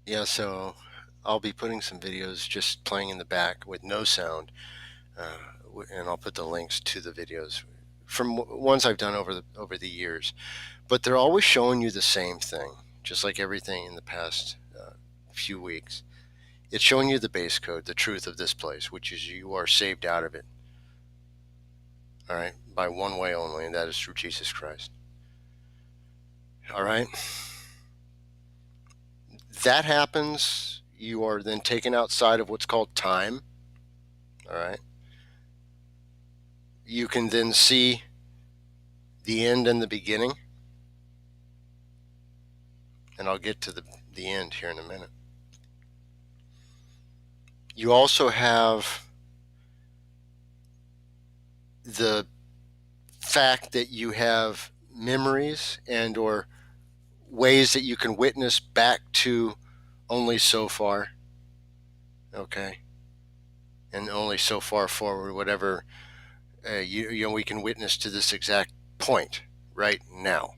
Yeah, so I'll be putting some videos just playing in the back with no sound, and I'll put the links to the videos from ones I've done over the years. But they're always showing you the same thing, just like everything in the past few weeks. It's showing you the base code, the truth of this place, which is you are saved out of it. All right, by one way only, and that is through Jesus Christ. All right, that happens. You are then taken outside of what's called time. All right, you can then see the end and the beginning, and I'll get to the end here in a minute. You also have the fact that you have memories and or ways that you can witness back to only so far, okay, and only so far forward, whatever we can witness to this exact point right now.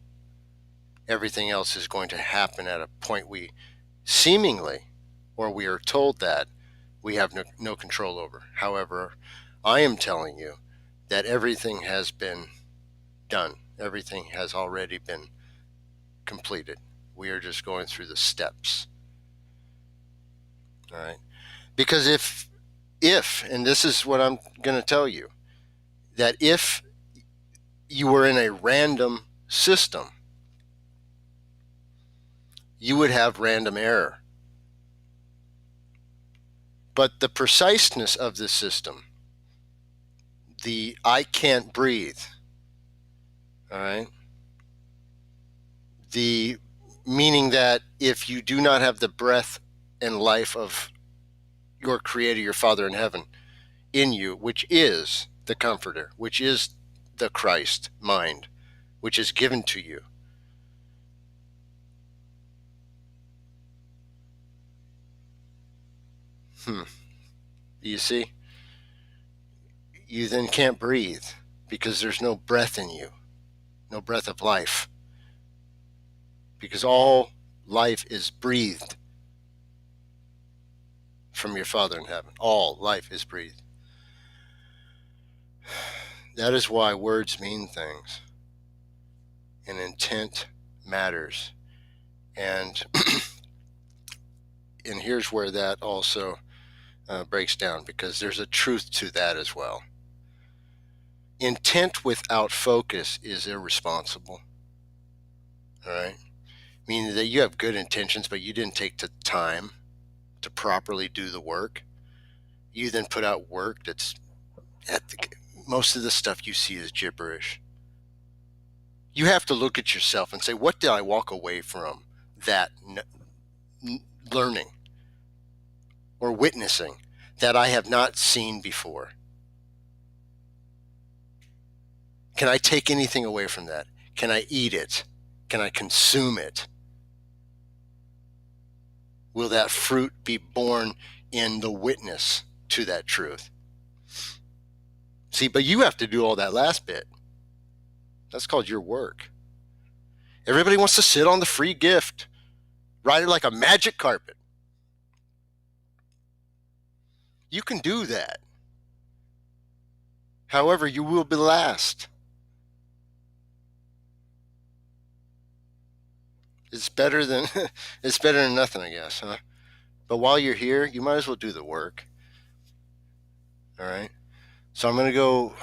Everything else is going to happen at a point we seemingly, or we are told that we have no control over. However, I am telling you that everything has been done. Everything has already been completed. We are just going through the steps. All right. Because and this is what I'm going to tell you, that if you were in a random system, you would have random error. But the preciseness of this system, the I can't breathe, all right, the meaning that if you do not have the breath and life of your Creator, your Father in heaven, in you, which is the Comforter, which is the Christ mind, which is given to you. You see? You then can't breathe because there's no breath in you, no breath of life, because all life is breathed from your Father in heaven. All life is breathed. That is why words mean things, and intent matters. And and here's where that also breaks down, because there's a truth to that as well. Intent without focus is irresponsible. All right, meaning that you have good intentions, but you didn't take the time to properly do the work. You then put out work that's most of the stuff you see is gibberish. You have to look at yourself and say, what did I walk away from that learning or witnessing that I have not seen before? Can I take anything away from that? Can I eat it? Can I consume it? Will that fruit be born in the witness to that truth? See, but you have to do all that last bit. That's called your work. Everybody wants to sit on the free gift, ride it like a magic carpet. You can do that. However, you will be last. It's better than it's better than nothing, I guess, huh? But while you're here, you might as well do the work. All right. So I'm going to go,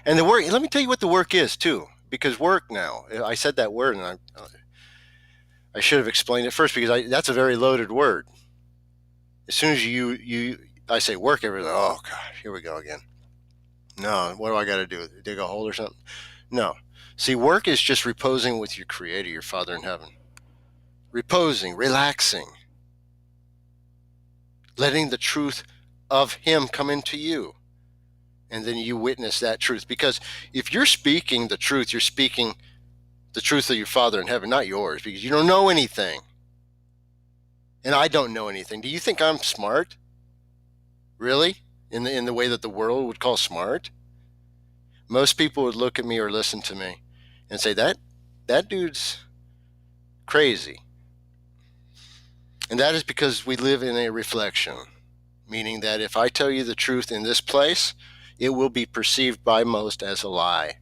and the work. Let me tell you what the work is too, because work now. I said that word, and I should have explained it first, because that's a very loaded word. As soon as I say work, everyone's like, oh God, here we go again. No, what do I got to do? Dig a hole or something? No. See, work is just reposing with your Creator, your Father in heaven. Reposing, relaxing, letting the truth of Him come into you. And then you witness that truth. Because if you're speaking the truth, you're speaking the truth of your Father in heaven, not yours, because you don't know anything. And I don't know anything. Do you think I'm smart? Really? In the way that the world would call smart? Most people would look at me or listen to me and say, that dude's crazy. And that is because we live in a reflection, meaning that if I tell you the truth in this place, it will be perceived by most as a lie.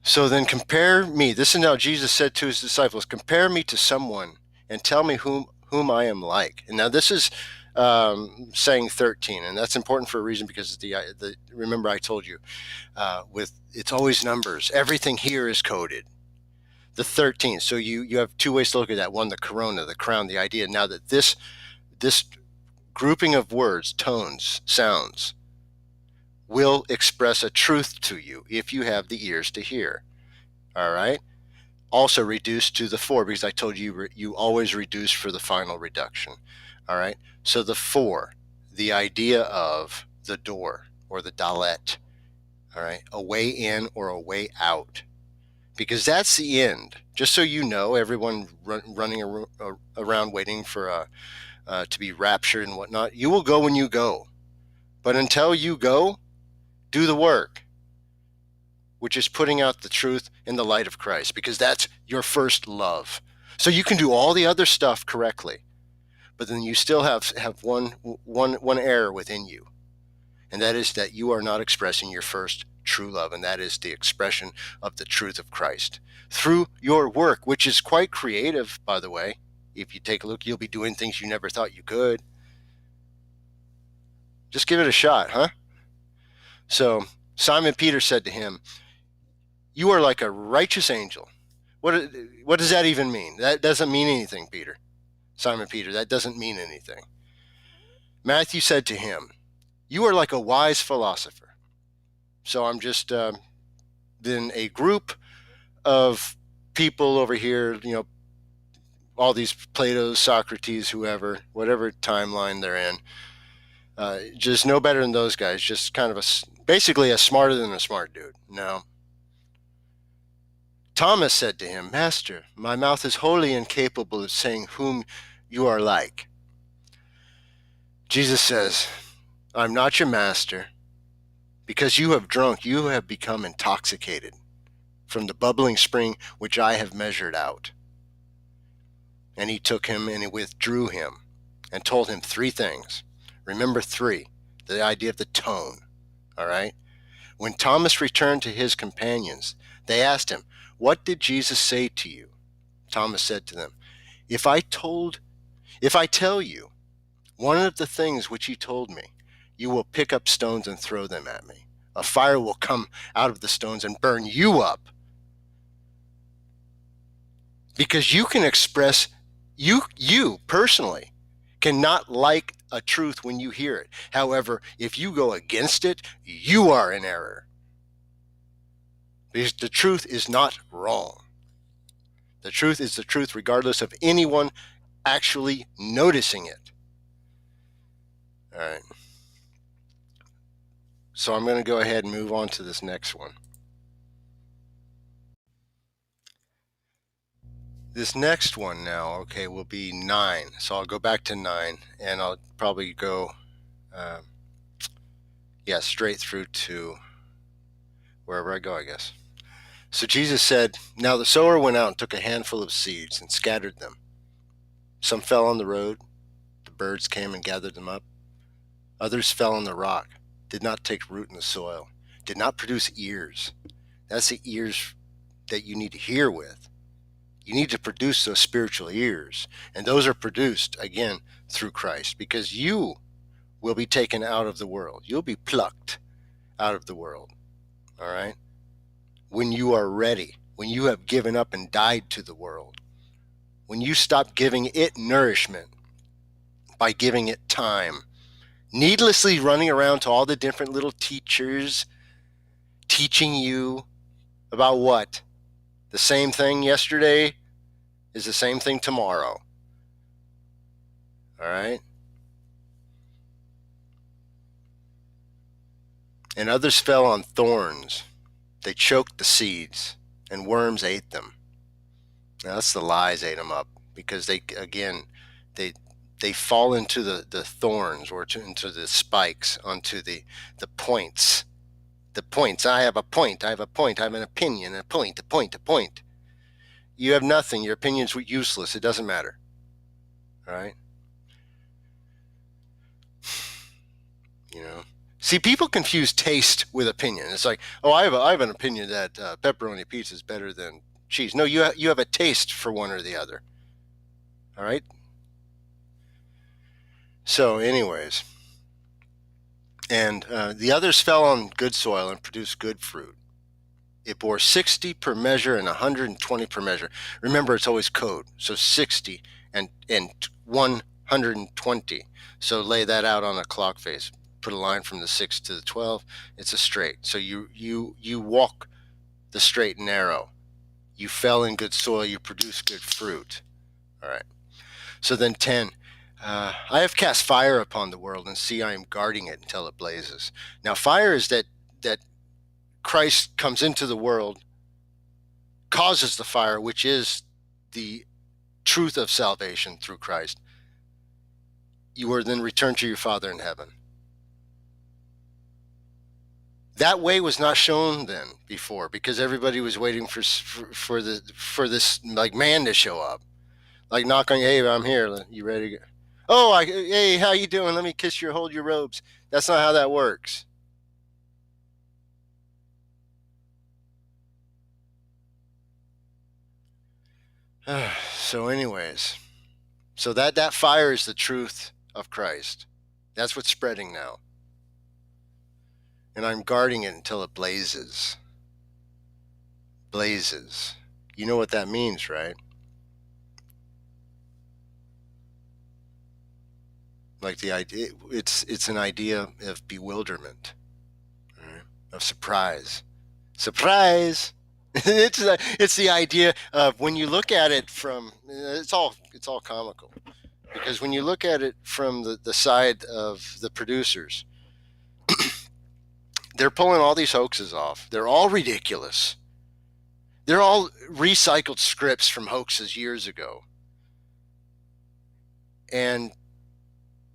So then compare me. This is now Jesus said to his disciples, compare me to someone and tell me whom I am like. And now this is saying 13, and that's important for a reason because the remember I told you with it's always numbers. Everything here is coded. The 13. So you have two ways to look at that. One, the corona, the crown, the idea. Now that this grouping of words, tones, sounds will express a truth to you if you have the ears to hear. All right. Also reduced to the 4 because I told you you always reduce for the final reduction. All right. So the 4, the idea of the door or the dalet. All right. A way in or a way out. Because that's the end. Just so you know, everyone running around waiting for to be raptured and whatnot, you will go when you go. But until you go, do the work, which is putting out the truth in the light of Christ, because that's your first love. So you can do all the other stuff correctly, but then you still have one error within you, and that is that you are not expressing your first true love, and that is the expression of the truth of Christ through your work, which is quite creative, by the way. If you take a look, you'll be doing things you never thought you could. Just give it a shot, huh? So Simon Peter said to him, you are like a righteous angel. What does that even mean? That doesn't mean anything, Peter. Simon Peter, that doesn't mean anything. Matthew said to him, you are like a wise philosopher. So I'm just then a group of people over here, all these Plato, Socrates, whoever, whatever timeline they're in, just no better than those guys. Just kind of basically a smarter than a smart dude. No. Thomas said to him, Master, my mouth is wholly incapable of saying whom you are like. Jesus says, I'm not your master. Because you have drunk, you have become intoxicated from the bubbling spring which I have measured out. And he took him and he withdrew him and told him 3 things. Remember 3, the idea of the tone, all right? When Thomas returned to his companions, they asked him, what did Jesus say to you? Thomas said to them, if I tell you one of the things which he told me, you will pick up stones and throw them at me. A fire will come out of the stones and burn you up. Because you can express, you personally cannot like a truth when you hear it. However, if you go against it, you are in error. Because the truth is not wrong. The truth is the truth regardless of anyone actually noticing it. All right. So I'm going to go ahead and move on to this next one. This next one now, okay, will be 9. So I'll go back to 9, and I'll probably go, straight through to wherever I go, I guess. So Jesus said, now the sower went out and took a handful of seeds and scattered them. Some fell on the road. The birds came and gathered them up. Others fell on the rock, did not take root in the soil, did not produce ears. That's the ears that you need to hear with. You need to produce those spiritual ears, and those are produced, again, through Christ, because you will be taken out of the world. You'll be plucked out of the world, all right? When you are ready, when you have given up and died to the world, when you stop giving it nourishment by giving it time, needlessly running around to all the different little teachers teaching you about what? The same thing yesterday is the same thing tomorrow. All right? And others fell on thorns. They choked the seeds, and worms ate them. Now, that's the lies ate them up, because they fall into the thorns or into the spikes, onto the points. The points. I have a point. I have a point. I have an opinion. A point. A point. A point. You have nothing. Your opinion's useless. It doesn't matter. All right. You know, see, people confuse taste with opinion. It's like, oh, I have an opinion that pepperoni pizza is better than cheese. No, you have a taste for one or the other. All right. So, anyways, and the others fell on good soil and produced good fruit. It bore 60 per measure and 120 per measure. Remember, it's always code. So 60 and 120. So lay that out on a clock face. Put a line from the 6 to the 12. It's a straight. So you walk the straight and narrow. You fell in good soil. You produce good fruit. All right. So then 10. I have cast fire upon the world, and see, I am guarding it until it blazes. Now, fire is that Christ comes into the world, causes the fire, which is the truth of salvation through Christ. You are then returned to your Father in heaven. That way was not shown then before, because everybody was waiting for this like man to show up, like knock on, hey, I'm here, you ready to go? Oh, hey, how you doing? Let me kiss your, hold your robes. That's not how that works. So, anyways, so that fire is the truth of Christ. That's what's spreading now, and I'm guarding it until it blazes. Blazes. You know what that means, right? Like the idea, it's an idea of bewilderment, right? Of surprise. Surprise. It's the idea of when you look at it from, it's all comical, because when you look at it from the side of the producers, they're pulling all these hoaxes off. They're all ridiculous. They're all recycled scripts from hoaxes years ago. And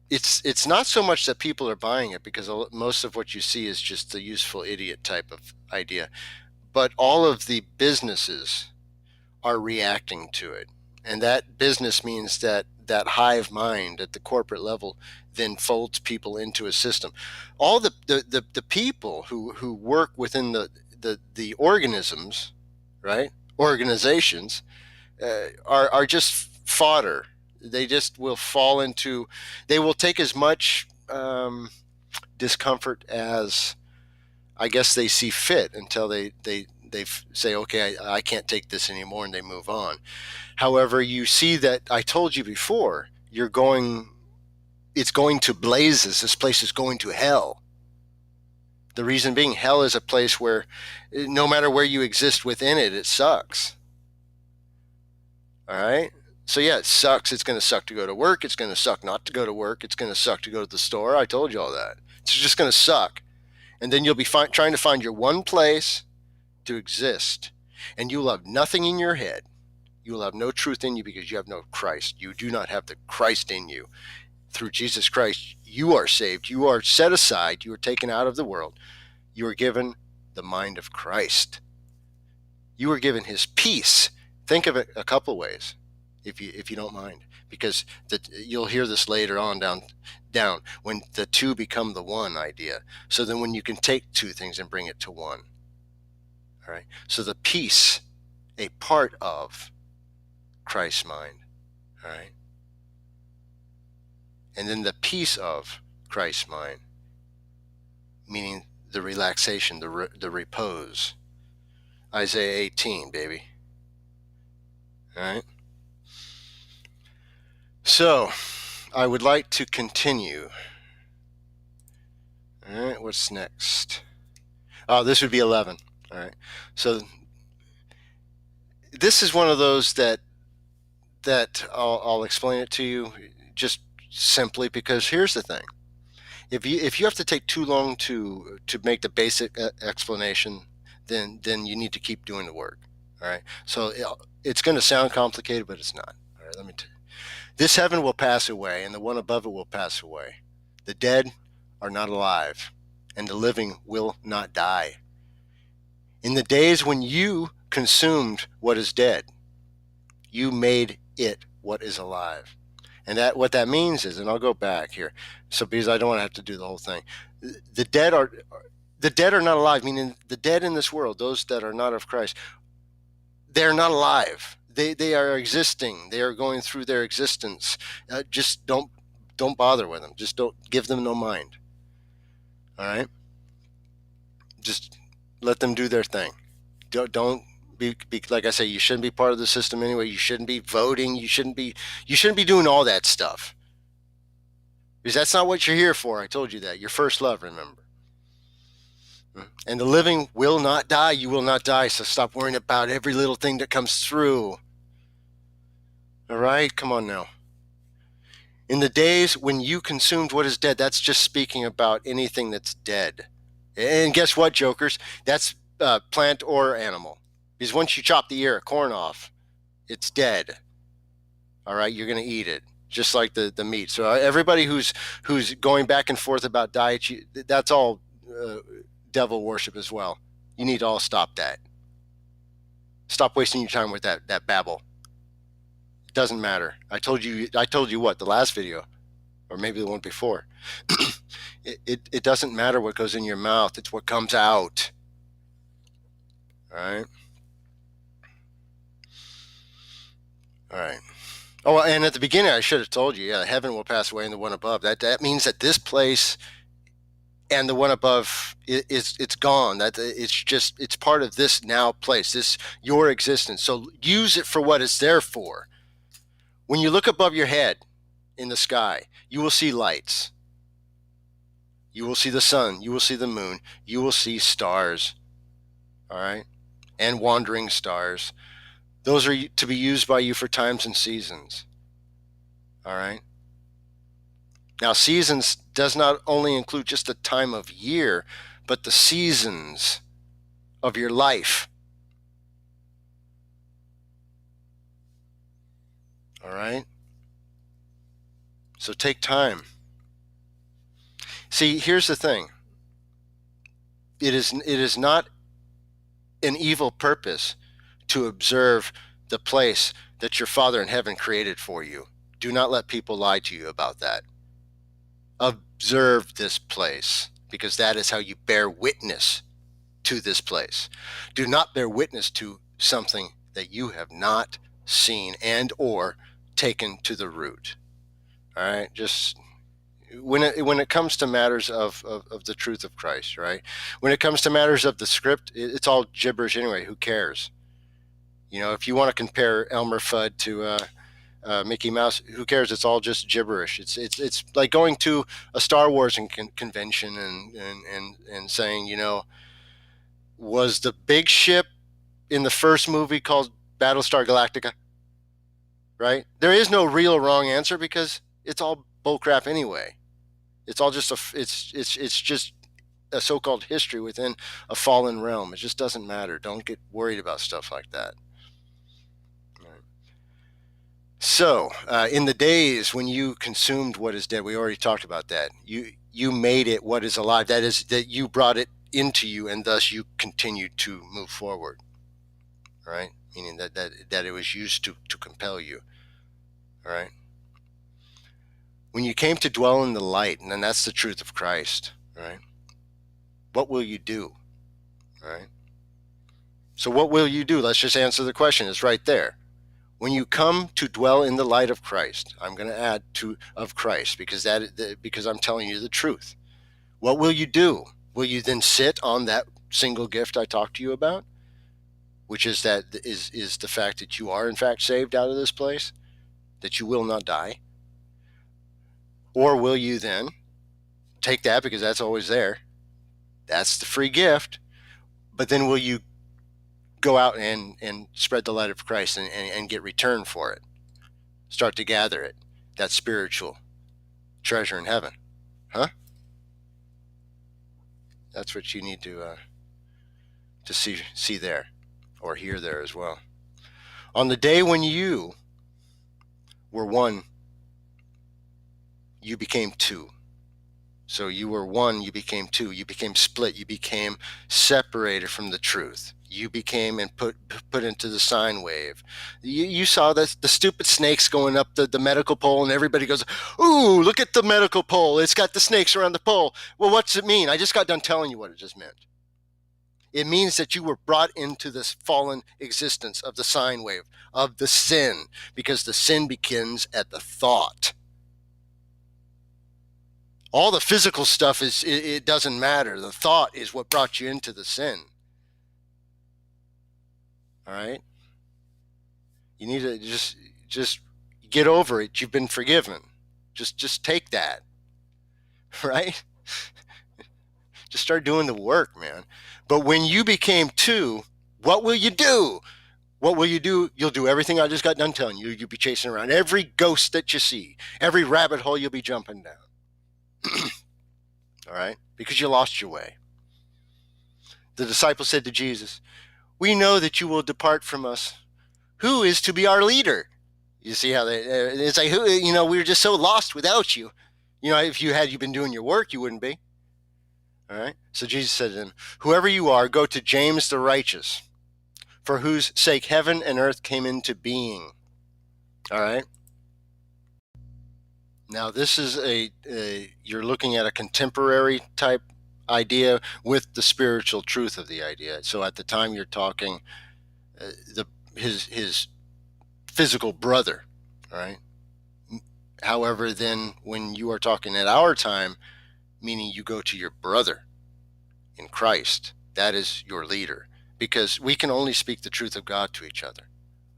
it's not so much that people are buying it, because most of what you see is just the useful idiot type of idea, but all of the businesses are reacting to it. And that business means that hive mind at the corporate level then folds people into a system. All the people who work within the organisms, right? Organizations, are just fodder. They just will fall into, they will take as much discomfort as I guess they see fit, until they say, okay, I can't take this anymore, and they move on. However, you see that I told you before, it's going to blazes. This place is going to hell. The reason being, hell is a place where no matter where you exist within it, it sucks. All right. So yeah, it sucks. It's going to suck to go to work. It's going to suck not to go to work. It's going to suck to go to the store. I told you all that. It's just going to suck. And then you'll be trying to find your one place to exist. And you'll have nothing in your head. You will have no truth in you, because you have no Christ. You do not have the Christ in you. Through Jesus Christ, you are saved. You are set aside. You are taken out of the world. You are given the mind of Christ. You are given his peace. Think of it a couple ways, if you don't mind, because you'll hear this later on down when the two become the one idea. So then when you can take two things and bring it to one. All right. So the peace, a part of Christ's mind. All right. And then the peace of Christ's mind, meaning the relaxation, the repose. Isaiah 18, baby. All right. So I would like to continue. All right. What's next? Oh, this would be 11. All right. So this is one of those that I'll explain it to you just simply, because here's the thing. If you have to take too long to make the basic explanation, then you need to keep doing the work. All right. So it's going to sound complicated, but it's not. All right. Let me tell you. This heaven will pass away, and the one above it will pass away. The dead are not alive, and the living will not die. In the days when you consumed what is dead, you made it what is alive. And that what that means is, and I'll go back here, so because I don't want to have to do the whole thing, the dead are not alive. Meaning the dead in this world, those that are not of Christ, they're not alive. They are existing. They are going through their existence. Just don't bother with them. Just don't give them no mind. All right. Just let them do their thing. Don't be like I say. You shouldn't be part of the system anyway. You shouldn't be voting. You shouldn't be doing all that stuff, because that's not what you're here for. I told you that. Your first love, remember. And the living will not die. You will not die. So stop worrying about every little thing that comes through. All right? Come on now. In the days when you consumed what is dead, that's just speaking about anything that's dead. And guess what, jokers? That's plant or animal. Because once you chop the ear of corn off, it's dead. All right? You're going to eat it, just like the meat. So everybody who's going back and forth about diet, that's all devil worship as well. You need to all stop that. Stop wasting your time with that babble. It doesn't matter. I told you what, the last video, or maybe the one before. it doesn't matter what goes in your mouth. It's what comes out. All right. All right. Oh, and at the beginning, I should have told you, yeah, heaven will pass away and the one above. That means that this place and the one above it's gone. That it's part of this now place, this your existence. So use it for what it's there for. When you look above your head in the sky, you will see lights. You will see the sun. You will see the moon. You will see stars. All right, and wandering stars. Those are to be used by you for times and seasons. All right. Now, seasons does not only include just the time of year, but the seasons of your life. All right? So take time. See, here's the thing. It is not an evil purpose to observe the place that your Father in heaven created for you. Do not let people lie to you about that. Observe this place, because that is how you bear witness to this place. Do not bear witness to something that you have not seen and or taken to the root. All right, just when it comes to matters of the truth of Christ, right? When it comes to matters of the script, it's all gibberish anyway. Who cares? You know, if you want to compare Elmer Fudd to Mickey Mouse, who cares? It's all just gibberish. It's like going to a Star Wars convention and saying, you know, was the big ship in the first movie called Battlestar Galactica? Right? There is no real or wrong answer, because it's all bullcrap anyway. It's all just it's just a so-called history within a fallen realm. It just doesn't matter. Don't get worried about stuff like that. So, in the days when you consumed what is dead, we already talked about that. You made it what is alive. That is, that you brought it into you, and thus you continued to move forward. Right? Meaning that it was used to compel you. All right? When you came to dwell in the light, and then that's the truth of Christ, right? What will you do? All right? So what will you do? Let's just answer the question. It's right there. When you come to dwell in the light of Christ, I'm going to add to of Christ, because I'm telling you the truth. What will you do? Will you then sit on that single gift I talked to you about, which is the fact that you are in fact saved out of this place, that you will not die? Or will you then take that, because that's always there? That's the free gift. But then will you go out and spread the light of Christ and get return for it? Start to gather it, that spiritual treasure in heaven. Huh? That's what you need to see there, or hear there as well. On the day when you were one, you became two. So you were one, you became two. You became split. You became separated from the truth. you became and put into the sine wave. You saw the stupid snakes going up the medical pole, and everybody goes, "Ooh, look at the medical pole! It's got the snakes around the pole." Well, what's it mean? I just got done telling you what it just meant. It means that you were brought into this fallen existence of the sine wave of the sin, because the sin begins at the thought. All the physical stuff it doesn't matter. The thought is what brought you into the sin. All right? You need to just get over it. You've been forgiven. Just take that. Right? Just start doing the work, man. But when you became two, what will you do? What will you do? You'll do everything I just got done telling you. You'll be chasing around every ghost that you see, every rabbit hole you'll be jumping down. All right? Because you lost your way. The disciples said to Jesus, "We know that you will depart from us. Who is to be our leader?" You see how it's like, who, we're just so lost without you. If you been doing your work, you wouldn't be. All right. So Jesus said to them, "Whoever you are, go to James the righteous, for whose sake heaven and earth came into being." All right. Now this is you're looking at a contemporary type idea with the spiritual truth of the idea. So at the time you're talking, his physical brother, all right. However, then when you are talking at our time, meaning you go to your brother in Christ, that is your leader, because we can only speak the truth of God to each other,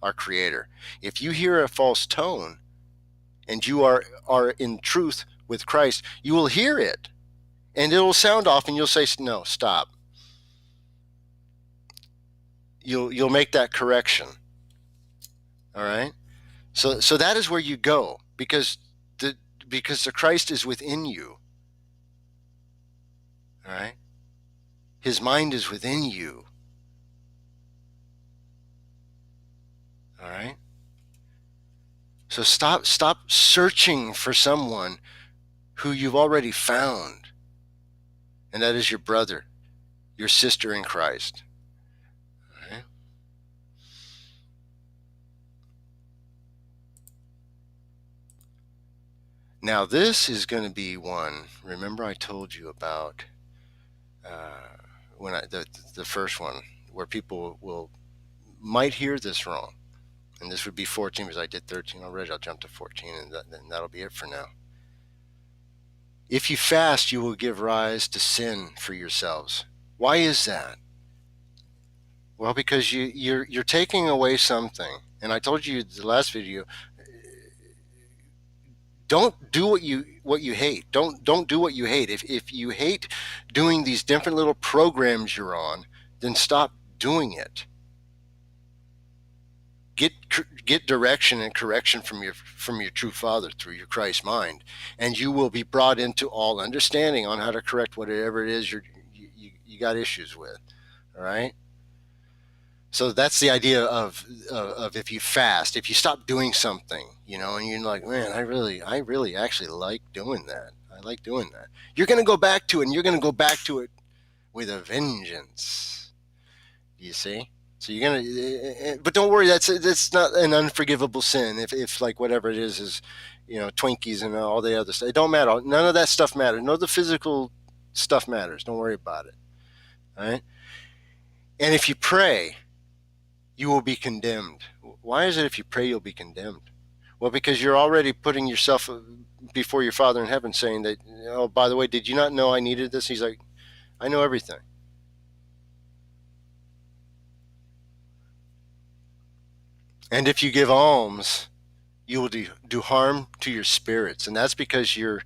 our Creator. If you hear a false tone and you are in truth with Christ, you will hear it and it'll sound off and you'll say, "No, stop." You'll make that correction. All right. So that is where you go, because the Christ is within you. All right. His mind is within you. All right. So stop searching for someone who you've already found, and that is your brother, your sister in Christ. All right. Now this is going to be one. Remember, I told you about when the first one, where people might hear this wrong, and this would be 14 because I did 13 already. I'll jump to 14, and then that'll be it for now. If you fast, you will give rise to sin for yourselves. Why is that? Well, because you're taking away something, and I told you the last video. Don't do what you hate. Don't do what you hate. If you hate doing these different little programs you're on, then stop doing it. Get direction and correction from your true Father through your Christ mind, and you will be brought into all understanding on how to correct whatever it is you got issues with. All right. So that's the idea of if you fast, if you stop doing something, and you're like, "Man, I really actually like doing that. I like doing that." You're going to go back to it, and you're going to go back to it with a vengeance. You see? So you're going to, but don't worry, that's not an unforgivable sin. If like whatever it is, Twinkies and all the other stuff, it don't matter. None of that stuff matters. None of the physical stuff matters. Don't worry about it. All right? And if you pray, you will be condemned. Why is it if you pray you'll be condemned? Well, because you're already putting yourself before your Father in heaven, saying that, "Oh, by the way, did you not know I needed this?" He's like, "I know everything." And if you give alms, you will do harm to your spirits, and that's because you're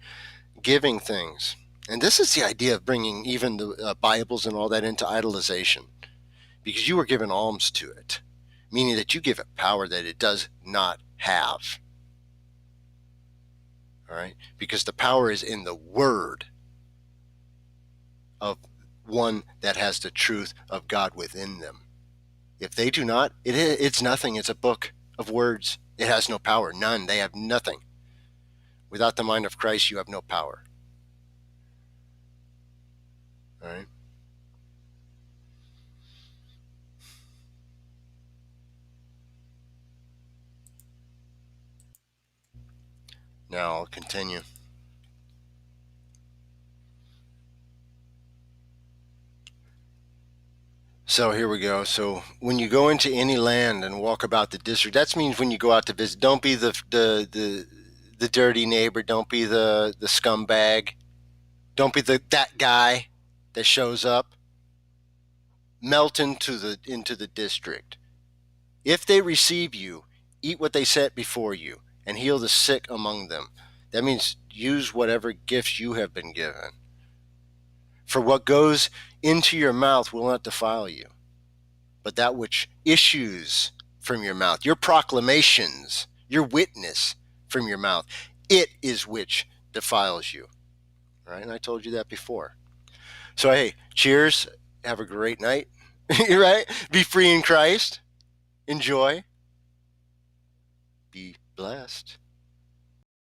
giving things. And this is the idea of bringing even the Bibles and all that into idolization, because you were given alms to it, meaning that you give it power that it does not have. All right? Because the power is in the word of one that has the truth of God within them. If they do not, it's nothing. It's a book of words. It has no power. None. They have nothing. Without the mind of Christ, you have no power. All right? Now I'll continue. So here we go. So when you go into any land and walk about the district, that means when you go out to visit, don't be the dirty neighbor. Don't be the scumbag. Don't be that guy that shows up. Melt into the district. If they receive you, eat what they set before you, and heal the sick among them. That means use whatever gifts you have been given. For what goes into your mouth will not defile you, but that which issues from your mouth, your proclamations, your witness from your mouth, it is which defiles you. Right? And I told you that before. So, hey, cheers. Have a great night. Right? Be free in Christ. Enjoy. Be blessed.